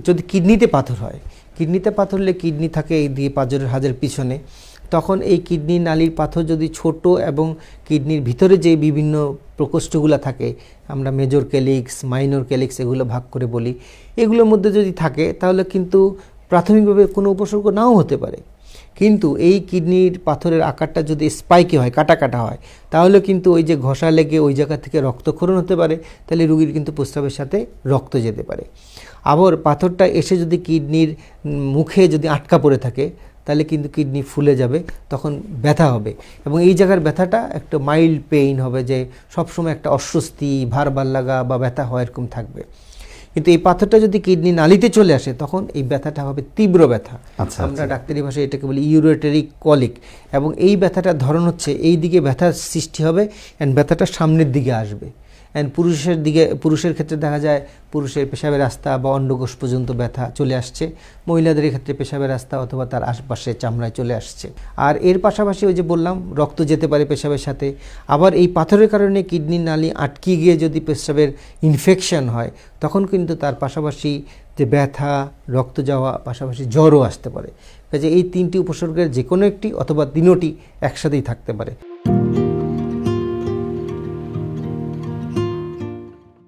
যদি কিডনিতে পাথর হয়, কিডনিতে পাথর হলে কিডনি থাকে এই দিয়ে পাঁজরের হাড়ের পিছনে, তখন এই কিডনি নালীর পাথর যদি ছোট এবং কিডনির ভিতরে যে বিভিন্ন প্রকোষ্ঠগুলো থাকে, আমরা মেজর ক্যালিক্স, মাইনর ক্যালিক্স এগুলো ভাগ করে বলি, এগুলোর মধ্যে যদি থাকে তাহলে কিন্তু প্রাথমিকভাবে কোনো উপসর্গ নাও হতে পারে। কিন্তু এই কিডনির পাথরের আকারটা যদি স্পাইকি হয়, কাটা কাটা হয়, তাহলে কিন্তু ওই যে ঘষা লেগে ওই জায়গা থেকে রক্তক্ষরণ হতে পারে, তাহলে রুগীর কিন্তু প্রস্রাবের সাথে রক্ত যেতে পারে। আবার পাথরটা এসে যদি কিডনির মুখে যদি আটকা পড়ে থাকে, তাহলে কিন্তু কিডনি ফুলে যাবে, তখন ব্যথা হবে, এবং এই জায়গার ব্যথাটা একটা মাইল্ড পেইন হবে, যে সবসময় একটা অস্বস্তি, ভার লাগা বা ব্যথা হয় এরকম থাকবে। কিন্তু এই পাথরটা যদি কিডনি নালীতে চলে আসে, তখন এই ব্যথাটা হবে তীব্র ব্যথা। আমরা ডাক্তারি ভাষায় এটাকে বলি ইউরেটারি কলিক, এবং এই ব্যথাটার ধরন হচ্ছে এই দিকে ব্যথার সৃষ্টি হবে অ্যান্ড ব্যথাটা সামনের দিকে আসবে। অ্যান্ড পুরুষের ক্ষেত্রে দেখা যায় পুরুষের পেশাবের রাস্তা বা অন্ডকোষ পর্যন্ত ব্যথা চলে আসছে, মহিলাদের ক্ষেত্রে পেশাবের রাস্তা অথবা তার আশপাশে চামড়ায় চলে আসছে। আর এর পাশাপাশি ওই যে বললাম রক্ত যেতে পারে পেশাবের সাথে। আবার এই পাথরের কারণে কিডনি নালী আটকে গিয়ে যদি পেশাবের ইনফেকশন হয়, তখন কিন্তু তার পাশাপাশি যে ব্যথা, রক্ত যাওয়া, পাশাপাশি জ্বরও আসতে পারে। কাজে এই তিনটি উপসর্গের যে কোনো একটি অথবা তিনোটি একসাথেই থাকতে পারে।